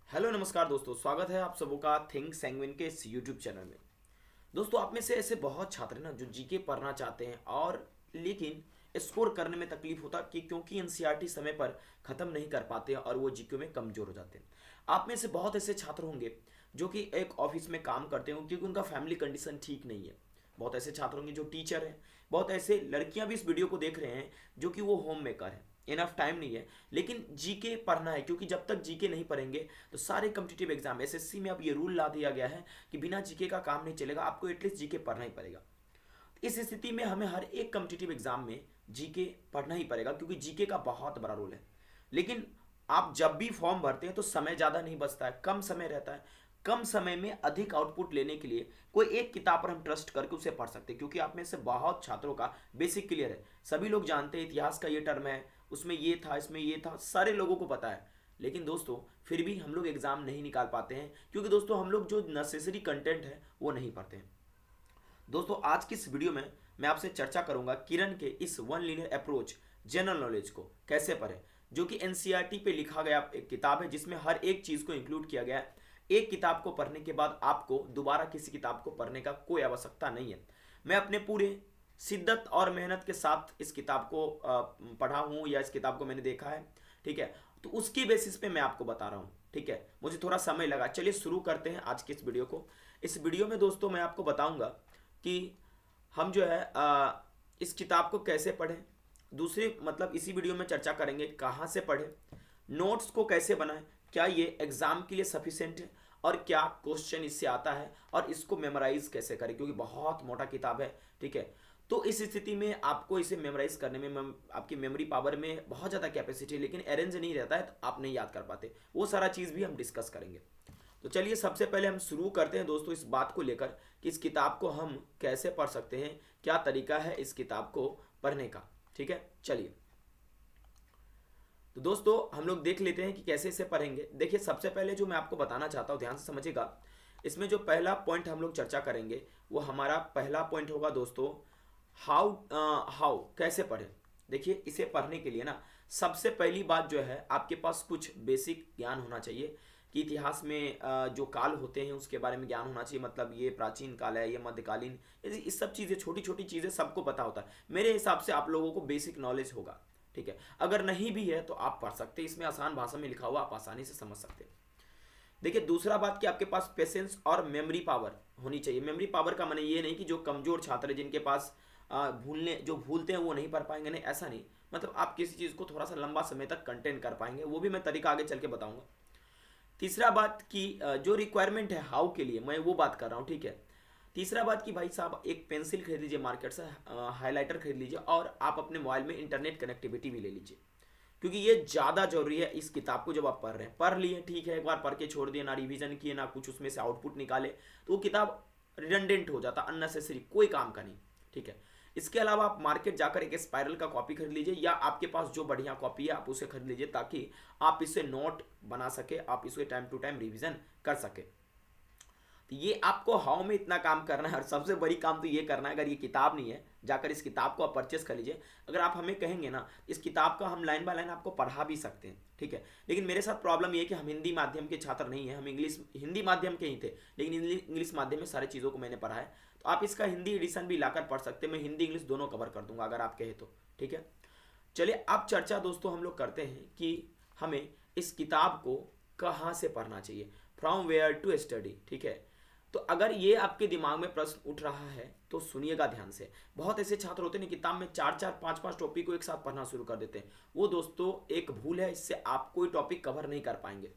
Hello नमस्कार दोस्तों, स्वागत है आप सबों का थिंक सैंग्विन के इस यूट्यूब चैनल में। दोस्तों, आप में से ऐसे बहुत छात्र हैं ना जो जीके पढ़ना चाहते हैं और लेकिन स्कोर करने में तकलीफ होता कि क्योंकि एनसीईआरटी समय पर ख़त्म नहीं कर पाते हैं और वो जीके में कमज़ोर हो जाते हैं। आप में से बहुत ऐसे छात्र होंगे जो कि एक ऑफिस में काम करते हो क्योंकि उनका फैमिली कंडीशन ठीक नहीं है। बहुत ऐसे छात्र होंगे जो टीचर हैं। बहुत ऐसे लड़कियां भी इस वीडियो को देख रहे हैं जो कि वो होम मेकर हैं। इनफ टाइम नहीं है लेकिन जीके पढ़ना है, क्योंकि जब तक जीके नहीं पढ़ेंगे तो सारे कम्पिटिटिव एग्जाम एसएससी में अब ये रूल ला दिया गया है कि बिना जीके का काम नहीं चलेगा, आपको एटलीस्ट जीके पढ़ना ही पड़ेगा। इस स्थिति में हमें हर एक कम्पिटिटिव एग्जाम में जीके पढ़ना ही पड़ेगा क्योंकि जीके का बहुत बड़ा रोल है। लेकिन आप जब भी फॉर्म भरते हैं तो समय ज़्यादा नहीं बचता है, कम समय रहता है। कम समय में अधिक आउटपुट लेने के लिए कोई एक किताब पर हम ट्रस्ट करके उसे पढ़ सकते हैं, क्योंकि आप में से बहुत छात्रों का बेसिक क्लियर है। सभी लोग जानते हैं इतिहास का ये टर्म है, उसमें ये था, इसमें ये था, सारे लोगों को पता है। लेकिन दोस्तों फिर भी हम लोग एग्ज़ाम नहीं निकाल पाते हैं क्योंकि दोस्तों हम लोग जो नेसेसरी कंटेंट है वो नहीं पढ़ते हैं। दोस्तों आज की इस वीडियो में मैं आपसे चर्चा करूंगा किरण के इस one linear approach general knowledge को कैसे पढ़ें, जो कि एनसीईआरटी पे लिखा गया एक किताब है जिसमें हर एक चीज़ को इंक्लूड किया गया है। एक किताब को पढ़ने के बाद आपको दोबारा किसी किताब को पढ़ने का कोई आवश्यकता नहीं है। मैं अपने पूरे शिद्दत और मेहनत के साथ इस किताब को पढ़ा हूँ या इस किताब को मैंने देखा है, ठीक है। तो उसकी बेसिस पे मैं आपको बता रहा हूँ, ठीक है। मुझे थोड़ा समय लगा। चलिए शुरू करते हैं आज की इस वीडियो को। इस वीडियो में दोस्तों मैं आपको बताऊंगा कि हम जो है इस किताब को कैसे पढ़ें। दूसरी मतलब इसी वीडियो में चर्चा करेंगे कहाँ से पढ़ें, नोट्स को कैसे बनाएं, क्या ये एग्ज़ाम के लिए सफिशेंट है और क्या क्वेश्चन इससे आता है, और इसको मेमोराइज कैसे करें क्योंकि बहुत मोटा किताब है, ठीक है। तो इस स्थिति में आपको इसे मेमोराइज करने में आपकी मेमोरी पावर में बहुत ज़्यादा कैपेसिटी है, लेकिन अरेंज नहीं रहता है तो आप नहीं याद कर पाते। वो सारा चीज़ भी हम डिस्कस करेंगे। तो चलिए सबसे पहले हम शुरू करते हैं दोस्तों इस बात को लेकर कि इस किताब को हम कैसे पढ़ सकते हैं, क्या तरीका है इस किताब को पढ़ने का, ठीक है। चलिए तो दोस्तों हम लोग देख लेते हैं कि कैसे इसे पढ़ेंगे। देखिए सबसे पहले जो मैं आपको बताना चाहता हूँ, ध्यान से समझिएगा। इसमें जो पहला पॉइंट हम लोग चर्चा करेंगे वो हमारा पहला पॉइंट होगा दोस्तों, हाउ हाउ कैसे पढ़ें। देखिए इसे पढ़ने के लिए ना सबसे पहली बात जो है आपके पास कुछ बेसिक ज्ञान होना चाहिए कि इतिहास में जो काल होते हैं उसके बारे में ज्ञान होना चाहिए। मतलब ये प्राचीन काल है, ये मध्यकालीन, इस सब चीज़ें, छोटी छोटी चीज़ें सबको पता होता है। मेरे हिसाब से आप लोगों को बेसिक नॉलेज होगा, ठीक है। अगर नहीं भी है तो आप पढ़ सकते हैं, इसमें आसान भाषा में लिखा हुआ, आप आसानी से समझ सकते हैं। देखिए दूसरा बात कि आपके पास पेशेंस और मेमोरी पावर होनी चाहिए। मेमोरी पावर का माने ये नहीं कि जो कमजोर छात्र है जिनके पास भूलने जो भूलते हैं वो नहीं पढ़ पाएंगे, नहीं ऐसा नहीं। मतलब आप किसी चीज़ को थोड़ा सा लंबा समय तक कंटेन कर पाएंगे, वो भी मैं तरीका आगे चल के बताऊंगा। तीसरा बात कि जो रिक्वायरमेंट है हाउ के लिए मैं वो बात कर रहा हूँ, ठीक है। तीसरा बात कि भाई साहब एक पेंसिल खरीद लीजिए मार्केट से, हाइलाइटर खरीद लीजिए और आप अपने मोबाइल में इंटरनेट कनेक्टिविटी भी ले लीजिए, क्योंकि ये ज़्यादा जरूरी है। इस किताब को जब आप पढ़ रहे हैं, पढ़ लिए ठीक है, एक बार पढ़ के छोड़ दिए, ना रिवीजन किए ना कुछ उसमें से आउटपुट निकाले, तो वो किताब रिडंडेंट हो जाता, अननेसेसरी, कोई काम का नहीं, ठीक है। इसके अलावा आप मार्केट जाकर एक स्पाइरल का कॉपी खरीद लीजिए या आपके पास जो बढ़िया कॉपी है आप उसे खरीद लीजिए ताकि आप इससे नोट बना सके, आप इसे टाइम टू टाइम रिवीजन कर सके। तो ये आपको हाउ में इतना काम करना है और सबसे बड़ी काम तो ये करना है, अगर ये किताब नहीं है जाकर इस किताब को आप परचेस कर लीजिए। अगर आप हमें कहेंगे ना इस किताब का हम लाइन बाय लाइन आपको पढ़ा भी सकते हैं, ठीक है। लेकिन मेरे साथ प्रॉब्लम ये है कि हम हिंदी माध्यम के छात्र नहीं हैं, हम इंग्लिश हिंदी माध्यम के ही थे, लेकिन इंग्लिश माध्यम में सारी चीज़ों को मैंने पढ़ा है। तो आप इसका हिंदी एडिशन भी लाकर पढ़ सकते हैं, मैं हिंदी इंग्लिश दोनों कवर कर दूंगा अगर आप कहे तो, ठीक है। चलिए अब चर्चा दोस्तों हम लोग करते हैं कि हमें इस किताब को कहाँ से पढ़ना चाहिए, फ्रॉम वेयर टू स्टडी, ठीक है। तो अगर ये आपके दिमाग में प्रश्न उठ रहा है तो सुनिएगा ध्यान से। बहुत ऐसे छात्र होते हैं किताब में चार चार पांच पांच टॉपिक को एक साथ पढ़ना शुरू कर देते हैं, वो दोस्तों एक भूल है, इससे आप कोई टॉपिक कवर नहीं कर पाएंगे।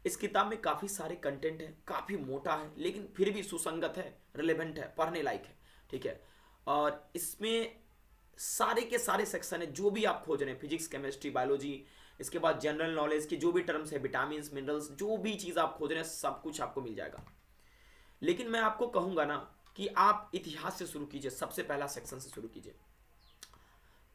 इस किताब में काफ़ी सारे कंटेंट है, काफ़ी मोटा है लेकिन फिर भी सुसंगत है, रिलेवेंट है, पढ़ने लायक है, ठीक है। और इसमें सारे के सारे सेक्शन है जो भी आप खोज रहे हैं, फिजिक्स केमिस्ट्री बायोलॉजी, इसके बाद जनरल नॉलेज के जो भी टर्म्स है, विटामिन मिनरल्स, जो भी चीज़ आप खोज रहे हैं सब कुछ आपको मिल जाएगा। लेकिन मैं आपको कहूंगा ना कि आप इतिहास से शुरू कीजिए, सबसे पहला सेक्शन से शुरू कीजिए।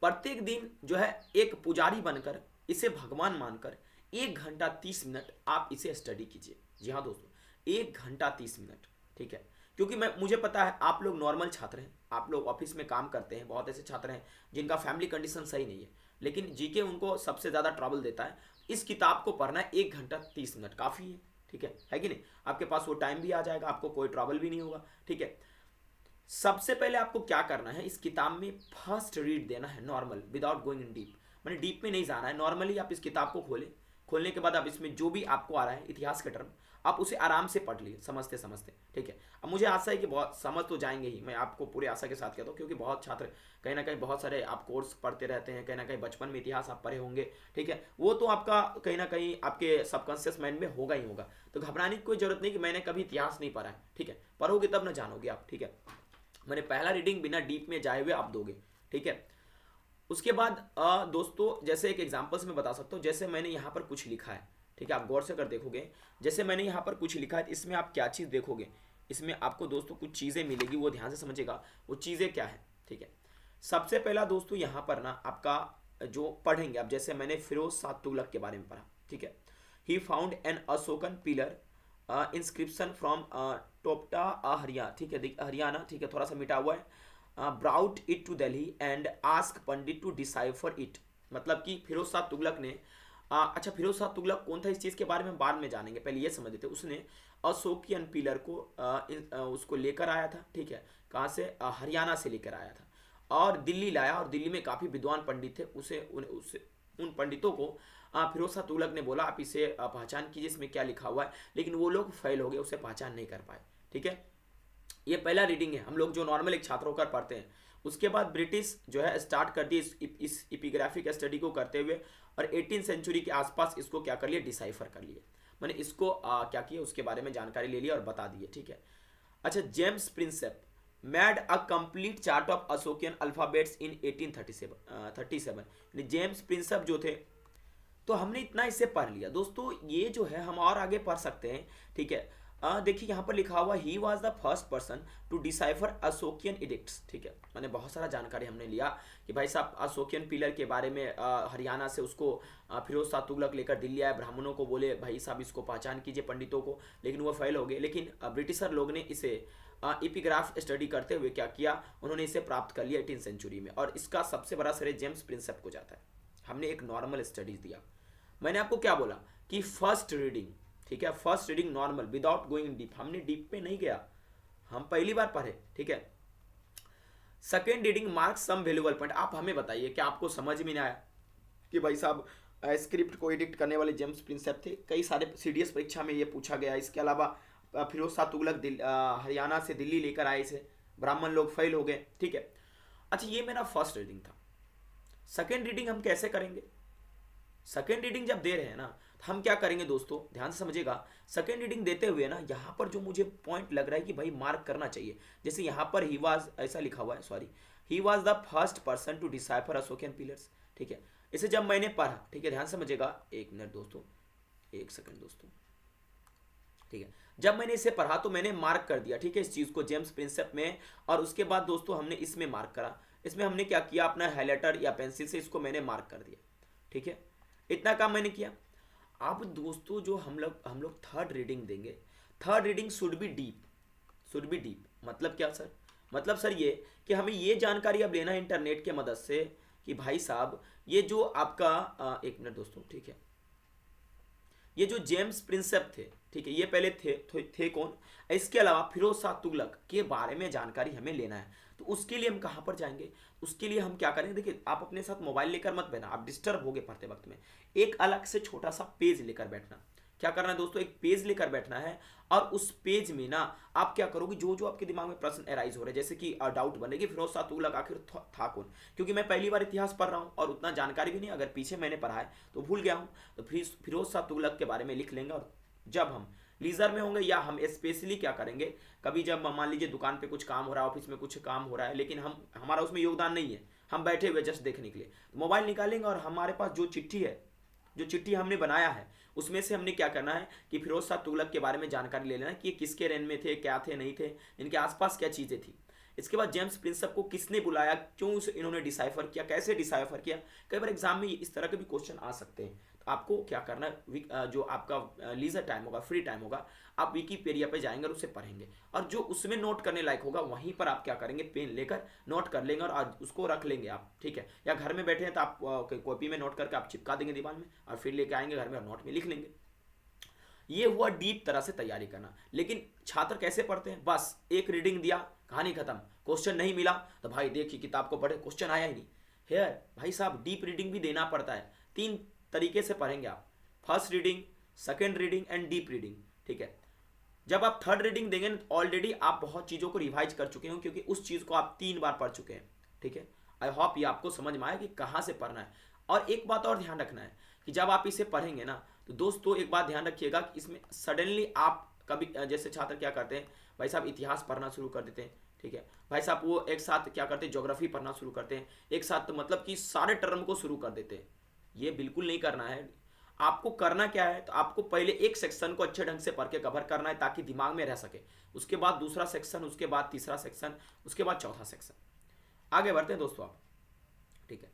प्रत्येक दिन जो है एक पुजारी बनकर, इसे भगवान मानकर 1 घंटा 30 मिनट आप इसे स्टडी कीजिए। जी हाँ दोस्तों, 1 घंटा 30 मिनट, ठीक है। क्योंकि मैं मुझे पता है आप लोग नॉर्मल छात्र हैं, आप लोग ऑफिस में काम करते हैं, बहुत ऐसे छात्र हैं जिनका फैमिली कंडीशन सही नहीं है, लेकिन जीके उनको सबसे ज़्यादा ट्रबल देता है। इस किताब को पढ़ना 1 घंटा 30 मिनट काफ़ी है, ठीक है कि नहीं? आपके पास वो टाइम भी आ जाएगा, आपको कोई ट्रबल भी नहीं होगा, ठीक है। सबसे पहले आपको क्या करना है, इस किताब में फर्स्ट रीड देना है normal, without going in deep, मैंने डीप में नहीं जाना है। नॉर्मली आप इस किताब को खोलें, खोलने के बाद आप इसमें जो भी आपको आ रहा है इतिहास के टर्म, आप उसे आराम से पढ़ लिए समझते समझते, ठीक है। अब मुझे आशा है कि बहुत समझ तो जाएंगे ही, मैं आपको पूरी आशा के साथ कहता हूँ, क्योंकि बहुत छात्र कहीं ना कहीं बहुत सारे आप कोर्स पढ़ते रहते हैं, कहीं ना कहीं बचपन में इतिहास आप पढ़े होंगे, ठीक है, वो तो आपका कहीं ना कहीं आपके सबकॉन्शियस माइंड में होगा ही होगा। तो घबराने की कोई जरूरत नहीं कि मैंने कभी इतिहास नहीं पढ़ा है, ठीक है, पढ़ोगे तब ना जानोगे आप, ठीक है। मैंने पहला रीडिंग बिना डीप में जाए हुए आप दोगे, ठीक है। उसके बाद दोस्तों जैसे एक एग्जांपल से मैं बता सकता हूँ, जैसे मैंने यहाँ पर कुछ लिखा है, ठीक है, आप गौर से अगर देखोगे, जैसे मैंने यहाँ पर कुछ लिखा है, इसमें आप क्या चीज़ देखोगे, इसमें आपको दोस्तों कुछ चीज़ें मिलेगी, वो ध्यान से समझिएगा वो चीज़ें क्या है, ठीक है। सबसे पहला दोस्तों यहाँ पर ना आपका जो पढ़ेंगे आप, जैसे मैंने फिरोज शाह तुगलक के बारे में पढ़ा, ठीक है। He found an Ashokan pillar inscription from Topra Haryana, ठीक है, हरियाणा, ठीक है, थोड़ा सा मिटा हुआ है, brought it to Delhi and ask Pandit to decipher it. मतलब कि फिरोज शाह तुगलक ने अच्छा, फिरोज शाह तुगलक कौन था, इस चीज़ के बारे में बाद में जानेंगे, पहले ये समझ लेते। उसने अशोकियन पिलर को उसको लेकर आया था, ठीक है, कहाँ से, हरियाणा से लेकर आया था और दिल्ली लाया, और दिल्ली में काफ़ी विद्वान पंडित थे, उन पंडितों को फिरोज शाह तुगलक ने बोला आप इसे पहचान कीजिए, इसमें क्या लिखा हुआ है, लेकिन वो लोग फेल हो गए, उसे पहचान नहीं कर पाए, ठीक है। ये पहला रीडिंग है, हम लोग जो नॉर्मल एक छात्र होकर पढ़ते हैं। उसके बाद ब्रिटिश जो है स्टार्ट कर दिए इस इपिग्राफिक स्टडी को करते हुए, और 18 सेंचुरी के आसपास इसको क्या कर लिया, डिसाइफर कर लिए, मैंने इसको क्या किया उसके बारे में जानकारी ले लिया और बता दिए, ठीक है। अच्छा, James Prinsep made a complete chart of Ashokan alphabets in 1837। James Prinsep जो थे, तो हमने इतना इससे पढ़ लिया दोस्तों। ये जो है हम और आगे पढ़ सकते हैं, ठीक है। देखिए यहाँ पर लिखा हुआ he was the first person to decipher Ashokan edicts, ठीक है, मैंने बहुत सारा जानकारी हमने लिया कि भाई साहब अशोकियन पिलर के बारे में, हरियाणा से उसको फिरोज शाह तुगलक लेकर दिल्ली आए, ब्राह्मणों को बोले भाई साहब इसको पहचान कीजिए पंडितों को, लेकिन वो फेल हो गए। लेकिन ब्रिटिशर लोग ने इसे इपिग्राफ स्टडी करते हुए क्या किया, उन्होंने इसे प्राप्त कर लिया 18 सेंचुरी में, और इसका सबसे बड़ा श्रेय जेम्स प्रिंसेप को जाता है। हमने एक नॉर्मल स्टडीज दिया, मैंने आपको क्या बोला कि फर्स्ट रीडिंग, ठीक है, first reading normal without going deep, हमने डीप पे नहीं गया, हम पहली बार पढ़े, ठीक है। Second reading mark some valuable point. आप हमें बताइए कि आपको समझ में नहीं आया कि भाई साहब स्क्रिप्ट को एडिक्ट करने वाले जेम्स प्रिंसेप थे, कई सारे सीडीएस परीक्षा में ये पूछा गया। इसके अलावा फिरोज शाह तुगलक हरियाणा से दिल्ली लेकर आए इसे, ब्राह्मण लोग फेल हो गए, ठीक है। अच्छा, ये मेरा फर्स्ट रीडिंग था। सेकेंड रीडिंग हम कैसे करेंगे, सेकेंड रीडिंग जब दे रहे हैं ना, तो हम क्या करेंगे दोस्तों, ध्यान से समझिएगा। सेकेंड रीडिंग देते हुए ना, यहाँ पर जो मुझे पॉइंट लग रहा है कि भाई मार्क करना चाहिए, जैसे यहाँ पर ही वाज ऐसा लिखा हुआ है, sorry, he was the first person to decipher Ashokan pillars, ठीक है। इसे जब मैंने पढ़ा, ठीक है, ध्यान समझिएगा, एक मिनट दोस्तों, एक सेकंड दोस्तों, ठीक है, जब मैंने इसे पढ़ा तो मैंने मार्क कर दिया, ठीक है, इस चीज़ को जेम्स प्रिंसेप में। और उसके बाद दोस्तों हमने इसमें मार्क करा, इसमें हमने क्या किया, अपना हाइलाइटर या पेंसिल से इसको मैंने मार्क कर दिया, ठीक है, इतना काम मैंने किया। अब दोस्तों जो हम लोग थर्ड रीडिंग देंगे, third reading should be deep, should be deep. मतलब क्या सर, मतलब सर ये कि हमें ये जानकारी अब लेना है इंटरनेट के मदद से कि भाई साहब ये जो आपका एक मिनट दोस्तों, ठीक है, ये जो जेम्स प्रिंसेप थे, ठीक है, ये पहले थे कौन, इसके अलावा फिरोज शाह तुगलक के बारे में जानकारी हमें लेना है। तो उसके लिए हम कहाँ पर जाएंगे, उसके लिए हम क्या करेंगे, देखिए आप अपने साथ मोबाइल लेकर मत बैठना, आप डिस्टर्ब होगे पढ़ते वक्त में। एक अलग से छोटा सा पेज लेकर बैठना, क्या करना है दोस्तों, एक पेज लेकर बैठना है, और उस पेज में ना आप क्या करोगे, जो जो आपके दिमाग में प्रश्न अराइज हो रहे हैं, जैसे कि डाउट बनेगी फिरोज शाह तुगलक आखिर था कौन, क्योंकि मैं पहली बार इतिहास पढ़ रहा हूँ और उतना जानकारी भी नहीं, अगर पीछे मैंने पढ़ा है तो भूल गया हूँ, तो फिरोज शाह तुगलक के बारे में लिख लेंगे। और जब हम लीजर में होंगे, या हम स्पेशली क्या करेंगे, कभी जब मान लीजिए दुकान पे कुछ काम हो रहा है, ऑफिस में कुछ काम हो रहा है, लेकिन हमारा उसमें योगदान नहीं है, हम बैठे हुए जस्ट देखने के लिए, तो मोबाइल निकालेंगे और हमारे पास जो चिट्ठी है, जो चिट्ठी हमने बनाया है, उसमें से हमने क्या करना है कि फिरोज शाह तुगलक के बारे में जानकारी ले लेना कि ये किसके रेन में थे, क्या थे, नहीं थे, इनके आसपास क्या चीज़ें थी। इसके बाद जेम्स प्रिंसेप को किसने बुलाया, क्यों इन्होंने डिसाइफर किया, कैसे डिसाइफर किया, कई बार एग्जाम में इस तरह के भी क्वेश्चन आ सकते हैं। तो आपको क्या करना है, जो आपका लीजर टाइम होगा, फ्री टाइम होगा, आप विकीपीडिया पे जाएंगे और उसे पढ़ेंगे, और जो उसमें नोट करने लायक होगा वहीं पर आप क्या करेंगे, पेन लेकर नोट कर लेंगे और आज उसको रख लेंगे आप, ठीक है। या घर में बैठे हैं तो आप कॉपी में नोट करके आप चिपका देंगे दीवार में, और फिर लेके आएंगे घर में और नोट में लिख लेंगे। ये हुआ डीप तरह से तैयारी करना। लेकिन छात्र कैसे पढ़ते हैं, बस एक रीडिंग दिया, कहानी खत्म, क्वेश्चन नहीं मिला तो भाई देखिए किताब को पढ़े, क्वेश्चन आया ही नहीं। हेयर भाई साहब डीप रीडिंग भी देना पड़ता है। 3 तरीके से पढ़ेंगे आप, first reading, second reading and deep reading, ठीक है। जब आप थर्ड रीडिंग देंगे ऑलरेडी आप बहुत चीज़ों को रिवाइज कर चुके हो, क्योंकि उस चीज़ को आप 3 बार पढ़ चुके हैं, ठीक है। आई होप ये आपको समझ में आया कि कहाँ से पढ़ना है। और एक बात और ध्यान रखना है कि जब आप इसे पढ़ेंगे ना, तो दोस्तों एक बात ध्यान रखिएगा कि इसमें सडनली आप कभी, जैसे छात्र क्या करते हैं भाई साहब, इतिहास पढ़ना शुरू कर देते हैं, ठीक है भाई साहब, वो एक साथ क्या करते हैं, ज्योग्राफी पढ़ना शुरू करते हैं एक साथ, तो मतलब कि सारे टर्म को शुरू कर देते हैं। ये बिल्कुल नहीं करना है। आपको करना क्या है, तो आपको पहले एक सेक्शन को अच्छे ढंग से पढ़ के कवर करना है ताकि दिमाग में रह सके, उसके बाद दूसरा सेक्शन, उसके बाद तीसरा सेक्शन, उसके बाद चौथा सेक्शन। आगे बढ़ते हैं दोस्तों आप, ठीक है।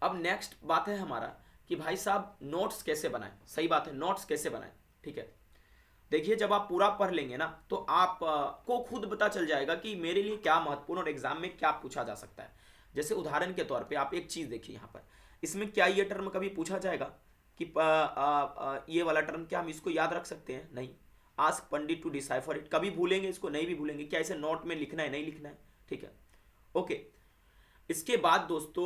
अब नेक्स्ट बात है हमारा कि भाई साहब नोट्स कैसे बनाएं। सही बात है, नोट्स कैसे बनाएं, ठीक है। देखिए जब आप पूरा पढ़ लेंगे ना, तो आप को खुद पता चल जाएगा कि मेरे लिए क्या महत्वपूर्ण और एग्जाम में क्या पूछा जा सकता है। जैसे उदाहरण के तौर पे आप एक चीज़ देखिए यहाँ पर, इसमें क्या ये टर्म कभी पूछा जाएगा कि ये वाला टर्म क्या हम इसको याद रख सकते हैं, नहीं। Ask Pandit to decipher it, कभी भूलेंगे इसको, नहीं भी भूलेंगे। क्या इसे नोट में लिखना है, नहीं लिखना है, ठीक है, ओके। इसके बाद दोस्तों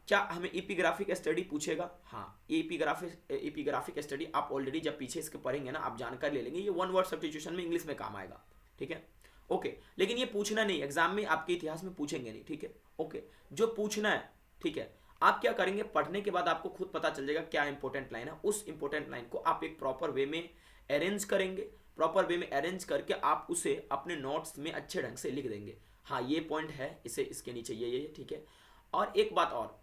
क्या हमें एपिग्राफिक स्टडी पूछेगा, हाँ। एपिग्राफिक स्टडी आप ऑलरेडी जब पीछे इसके पढ़ेंगे ना, आप जानकारी ले लेंगे, ये वन वर्ड सब्स्टिट्यूशन में इंग्लिश में काम आएगा, ठीक है, ओके। लेकिन ये पूछना नहीं, एग्जाम में आपके इतिहास में पूछेंगे नहीं, ठीक है, ओके। जो पूछना है, ठीक है, आप क्या करेंगे, पढ़ने के बाद आपको खुद पता चल जाएगा क्या इंपॉर्टेंट लाइन है, उस इंपॉर्टेंट लाइन को आप एक प्रॉपर वे में अरेंज करेंगे, प्रॉपर वे में अरेंज करके आप उसे अपने नोट्स में अच्छे ढंग से लिख देंगे। हाँ ये पॉइंट है, इसे इसके नीचे ये, ठीक है। और एक बात और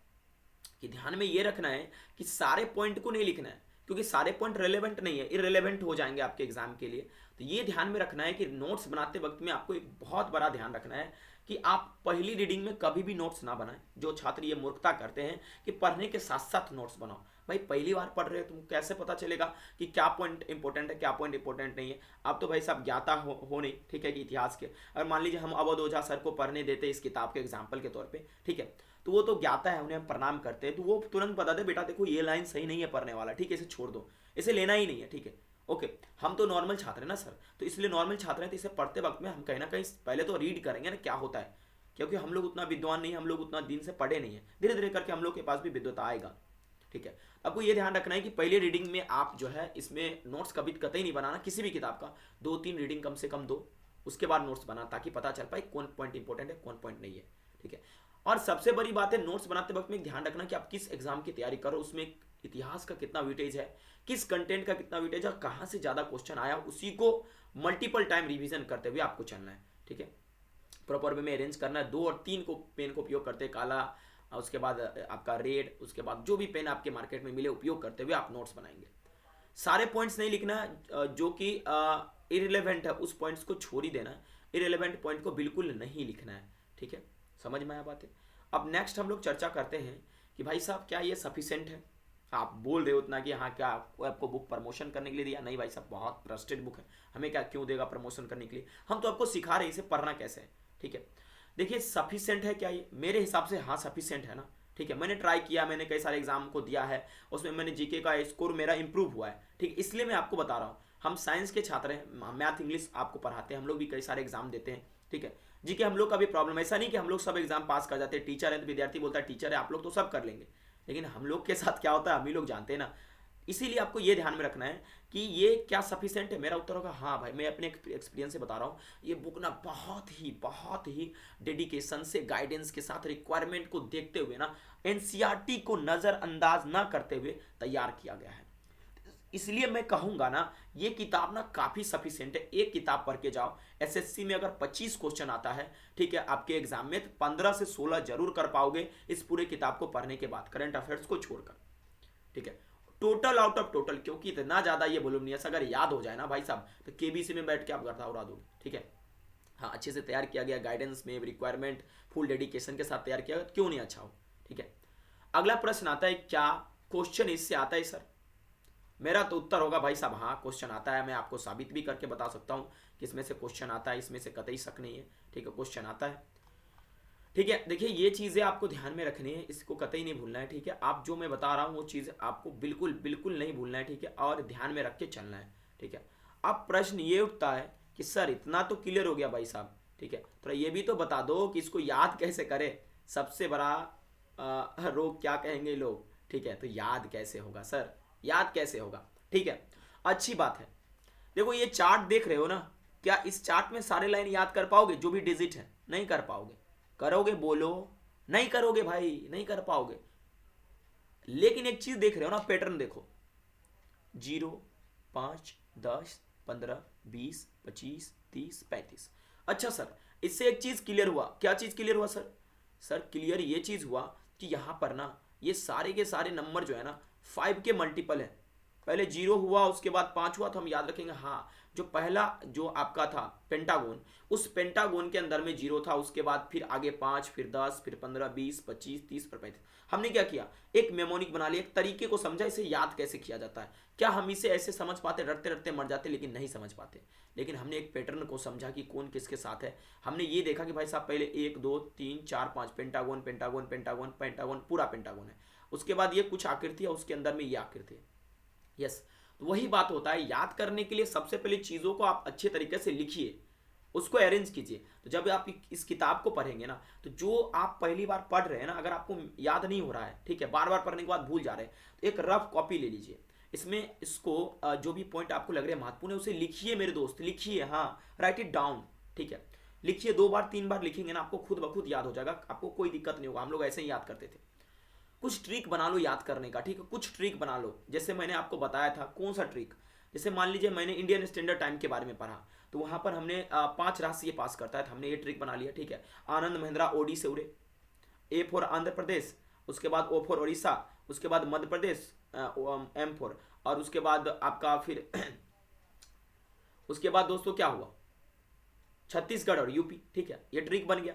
कि ध्यान में ये रखना है कि सारे पॉइंट को नहीं लिखना है, क्योंकि सारे पॉइंट रेलेवेंट नहीं है, इररेलेवेंट हो जाएंगे आपके एग्जाम के लिए। तो ये ध्यान में रखना है कि नोट्स बनाते वक्त में आपको एक बहुत बड़ा ध्यान रखना है कि आप पहली रीडिंग में कभी भी नोट्स ना बनाएं। जो छात्र ये मूर्खता करते हैं कि पढ़ने के साथ साथ नोट्स बनाओ, भाई पहली बार पढ़ रहे हो, तुमको कैसे पता चलेगा कि क्या पॉइंट इंपॉर्टेंट है, क्या पॉइंट इंपॉर्टेंट नहीं है। आप तो भाई साहब ज्ञाता हो नहीं, ठीक है, कि इतिहास के, अगर मान लीजिए हम अवध ओझा सर को पढ़ने देते इस किताब के एग्जाम्पल के तौर पर, ठीक है, तो वो तो ज्ञाता है, उन्हें हम प्रणाम करते हैं, तो वो तुरंत बता दे बेटा देखो ये लाइन सही नहीं है पढ़ने वाला, ठीक है, इसे छोड़ दो, इसे लेना ही नहीं है, ठीक है, ओके। हम तो नॉर्मल छात्र हैं ना सर, तो इसलिए नॉर्मल छात्र हैं, तो इसे पढ़ते वक्त में हम कहीं ना कहीं पहले तो रीड करेंगे ना क्या होता है, क्योंकि हम लोग उतना विद्वान नहीं, हम लोग उतना दिन से पढ़े नहीं है, धीरे धीरे करके हम लोग के पास भी विद्वता आएगा, ठीक है। आपको ये ध्यान रखना है कि पहले रीडिंग में आप जो है इसमें नोट्स कभी कतई नहीं बनाना, किसी भी किताब का 2-3 रीडिंग कम से कम दो, उसके बाद नोट्स बना, ताकि पता चल पाए कौन पॉइंट इंपॉर्टेंट है कौन पॉइंट नहीं है, ठीक है। और सबसे बड़ी बात है नोट्स बनाते वक्त में ध्यान रखना कि आप किस एग्जाम की तैयारी करो, उसमें इतिहास का कितना वेटेज है, किस कंटेंट का कितना वेटेज है, कहाँ से ज़्यादा क्वेश्चन आया, उसी को मल्टीपल टाइम रिवीजन करते हुए आपको चलना है, ठीक है। प्रॉपर वे में अरेंज करना है, 2 और 3 को पेन को उपयोग करते हैं, काला, उसके बाद आपका रेड, उसके बाद जो भी पेन आपके मार्केट में मिले उपयोग करते हुए आप नोट्स बनाएंगे। सारे पॉइंट्स नहीं लिखना है, जो कि इरिलेवेंट है उस पॉइंट्स को छोड़ ही देना है, इरिलेवेंट पॉइंट को बिल्कुल नहीं लिखना है, ठीक है, समझ में आया बात है। अब नेक्स्ट हम लोग चर्चा करते हैं कि भाई साहब क्या ये सफिशेंट है। आप बोल रहे हो उतना कि हाँ क्या आपको बुक प्रमोशन करने के लिए दिया, नहीं भाई साहब बहुत ट्रस्टेड बुक है, हमें क्या क्यों देगा प्रमोशन करने के लिए, हम तो आपको सिखा रहे हैं इसे पढ़ना कैसे है, ठीक है। देखिए सफिशेंट है क्या ये, मेरे हिसाब से हाँ सफिशेंट है ना, ठीक है। मैंने ट्राई किया, मैंने कई सारे एग्जाम को दिया है, उसमें मैंने जीके का स्कोर मेरा इंप्रूव हुआ है, ठीक, इसलिए मैं आपको बता रहा हूँ। हम साइंस के छात्र हैं, मैथ इंग्लिश आपको पढ़ाते हैं, हम लोग भी कई सारे एग्जाम देते हैं, ठीक है। जीके हम लोग का भी प्रॉब्लम, ऐसा नहीं कि हम लोग सब एग्जाम पास कर जाते हैं, टीचर है तो विद्यार्थी बोलता है टीचर है आप लोग तो सब कर लेंगे, लेकिन हम लोग के साथ क्या होता है हम ही लोग जानते हैं ना। इसीलिए आपको ये ध्यान में रखना है कि ये क्या सफिशेंट है। मेरा उत्तर होगा हाँ भाई, मैं अपने एक्सपीरियंस से बता रहा हूँ, ये बुक ना बहुत ही डेडिकेशन से, गाइडेंस के साथ, रिक्वायरमेंट को देखते हुए ना, एनसीईआरटी को नज़रअंदाज ना करते हुए तैयार किया गया है। इसलिए मैं कहूंगा ना ये किताब ना काफ़ी सफिशिएंट है, एक किताब पढ़ के जाओ। एसएससी में अगर 25 क्वेश्चन आता है, ठीक है, आपके एग्जाम में, तो 15 से 16 जरूर कर पाओगे इस पूरे किताब को पढ़ने के बाद, करंट अफेयर्स को छोड़कर, ठीक है। टोटल आउट ऑफ टोटल, क्योंकि इतना ज़्यादा ये वॉल्यूमिनियस अगर याद हो जाए ना भाई साहब, तो केबीसी में बैठ के आप गर्दा उड़ा दोगे, ठीक है। हाँ अच्छे से तैयार किया गया, गाइडेंस में, रिक्वायरमेंट फुल डेडिकेशन के साथ तैयार किया गया, क्यों नहीं अच्छा हो, ठीक है। अगला प्रश्न आता है क्या क्वेश्चन इससे आता है सर। मेरा तो उत्तर होगा भाई साहब हाँ क्वेश्चन आता है, मैं आपको साबित भी करके बता सकता हूँ कि इसमें से क्वेश्चन आता है, इसमें से कतई शक नहीं है, ठीक है, क्वेश्चन आता है, ठीक है। देखिए ये चीज़ें आपको ध्यान में रखनी है, इसको कतई नहीं भूलना है, ठीक है। आप जो मैं बता रहा हूँ वो चीज़ आपको बिल्कुल बिल्कुल नहीं भूलना है, ठीक है, और ध्यान में रख के चलना है, ठीक है। ठीक है। अब प्रश्न ये उठता है कि सर इतना तो क्लियर हो गया भाई साहब, ठीक है, थोड़ा ये भी तो बता दो कि इसको याद कैसे करें, सबसे बड़ा रोग क्या कहेंगे लोग, ठीक है, तो याद कैसे होगा सर, याद कैसे होगा, ठीक है। अच्छी बात है, देखो ये चार्ट देख रहे हो ना, क्या इस चार्ट में सारे लाइन याद कर पाओगे जो भी डिजिट है? नहीं कर पाओगे। करोगे बोलो? नहीं करोगे भाई, नहीं कर पाओगे। लेकिन एक चीज देख रहे हो ना, पैटर्न देखो, 0, 5, 10, 15, 20, 25, 30, 35। अच्छा सर, इससे एक चीज क्लियर हुआ, क्या चीज क्लियर हुआ सर? सर क्लियर ये चीज हुआ कि यहां पर ना ये सारे के सारे नंबर जो है ना 5 के मल्टीपल है। पहले 0 हुआ, उसके बाद 5 हुआ, तो हम याद रखेंगे हाँ, जो पहला जो आपका था पेंटागोन, उस पेंटागोन के अंदर में 0 था, उसके बाद फिर आगे 5, फिर 10, फिर 15, 20, 25, 30, फिर 35। हमने क्या किया, एक मेमोनिक बना लिया, एक तरीके को समझा इसे याद कैसे किया जाता है। क्या हम इसे ऐसे समझ पाते? रटते रटते मर जाते, लेकिन नहीं समझ पाते। लेकिन हमने एक पैटर्न को समझा कि कौन किसके साथ है। हमने ये देखा कि भाई साहब पहले 1, 2, 3, 4, 5 पेंटागोन, पेंटागोन, पेंटागोन, पेंटागोन, पूरा पेंटागोन है। उसके बाद ये कुछ आकृति है, उसके अंदर में ये आकृति है। यस, तो वही बात होता है, याद करने के लिए सबसे पहले चीज़ों को आप अच्छे तरीके से लिखिए, उसको अरेंज कीजिए। तो जब आप इस किताब को पढ़ेंगे ना, तो जो आप पहली बार पढ़ रहे हैं ना, अगर आपको याद नहीं हो रहा है, ठीक है, बार बार पढ़ने के बाद भूल जा रहे हैं, तो एक रफ कॉपी ले लीजिए। इसमें इसको जो भी पॉइंट आपको लग रहे हैं महत्वपूर्ण है, उसे लिखिए मेरे दोस्त, लिखिए, हाँ, राइट इट डाउन, ठीक है। लिखिए, 2 बार 3 बार लिखेंगे ना, आपको खुद ब खुद याद हो जाएगा, आपको कोई दिक्कत नहीं होगा। हम लोग ऐसे ही याद करते थे। कुछ ट्रिक बना लो याद करने का, ठीक है, कुछ ट्रिक बना लो। जैसे मैंने आपको बताया था, कौन सा ट्रिक? जैसे मान लीजिए मैंने इंडियन स्टैंडर्ड टाइम के बारे में पढ़ा, तो वहां पर हमने 5 राशि ये पास करता है, तो हमने ये ट्रिक बना लिया, ठीक है। आनंद महिंद्रा ओडी से उड़े, ए फॉर आंध्र प्रदेश, उसके बाद ओ फॉर उड़ीसा, उसके बाद मध्य प्रदेश, एम फॉर, और उसके बाद आपका फिर उसके बाद दोस्तों क्या हुआ, छत्तीसगढ़ और यूपी, ठीक है, ये ट्रिक बन गया।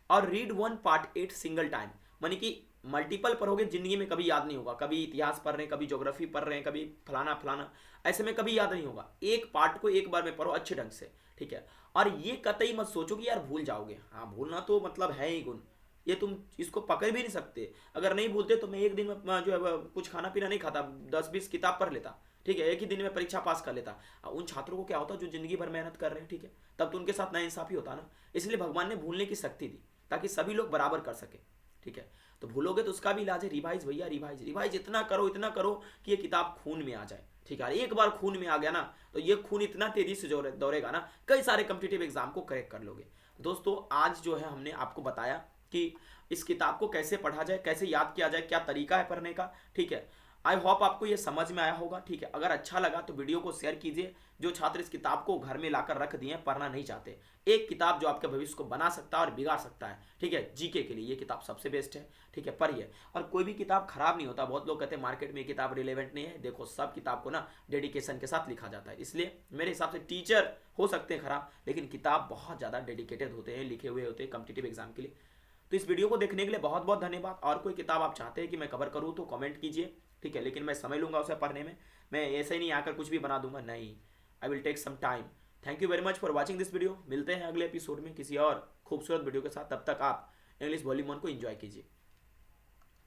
और रीड 1 पार्ट 8 सिंगल टाइम, मानी कि मल्टीपल पढ़ोगे जिंदगी में कभी याद नहीं होगा। कभी इतिहास पढ़ रहे हैं, कभी ज्योग्राफी पढ़ रहे हैं, कभी फलाना फलाना, ऐसे में कभी याद नहीं होगा। एक पार्ट को एक बार में पढ़ो अच्छे ढंग से, ठीक है। और ये कतई मत सोचो कि यार भूल जाओगे, हाँ भूलना तो मतलब है ही गुण, ये तुम इसको पकड़ भी नहीं सकते। अगर नहीं भूलते तो मैं एक दिन में जो है कुछ खाना पीना नहीं खाता, 10-20 किताब पढ़ लेता, ठीक है, एक ही दिन में परीक्षा पास कर लेता। उन छात्रों को क्या होता जो जिंदगी भर मेहनत कर रहे हैं, ठीक है, तब तो उनके साथ नाइंसाफी होता ना। इसलिए भगवान ने भूलने की शक्ति दी ताकि सभी लोग बराबर कर सके, ठीक है। तो भूलोगे तो उसका भी इलाज है, रिवाइज भैया, रिवाइज रिवाइज इतना करो कि ये किताब खून में आ जाए, ठीक है। एक बार खून में आ गया ना, तो ये खून इतना तेजी से दौड़ेगा ना, कई सारे कॉम्पिटिटिव एग्जाम को क्रैक कर लोगे। दोस्तों आज जो है हमने आपको बताया कि इस किताब को कैसे पढ़ा जाए, कैसे याद किया जाए, क्या तरीका है पढ़ने का, ठीक है। आई होप आपको ये समझ में आया होगा, ठीक है। अगर अच्छा लगा तो वीडियो को शेयर कीजिए। जो छात्र इस किताब को घर में लाकर रख दिए, पढ़ना नहीं चाहते, एक किताब जो आपके भविष्य को बना सकता है और बिगाड़ सकता है, ठीक है, जीके के लिए ये किताब सबसे बेस्ट है, ठीक है, पढ़िए। और कोई भी किताब खराब नहीं होता। बहुत लोग कहते हैं मार्केट में ये किताब रिलेवेंट नहीं है, देखो सब किताब को ना डेडिकेशन के साथ लिखा जाता है। इसलिए मेरे हिसाब से टीचर हो सकते हैं खराब, लेकिन किताब बहुत ज़्यादा डेडिकेटेड होते हैं, लिखे हुए होते हैं कॉम्पिटिटिव एग्जाम के लिए। तो इस वीडियो को देखने के लिए बहुत बहुत धन्यवाद। और कोई किताब आप चाहते हैं कि मैं कवर करूँ तो कमेंट कीजिए, ठीक है, लेकिन मैं समय लूंगा उसे पढ़ने में। मैं ऐसे ही नहीं आकर कुछ भी बना दूंगा, नहीं, I will take some time. Thank you very much for watching this video. मिलते हैं अगले एपिसोड में किसी और खूबसूरत वीडियो के साथ। तब तक आप इंग्लिश वॉल्यूम 1 को एंजॉय कीजिए।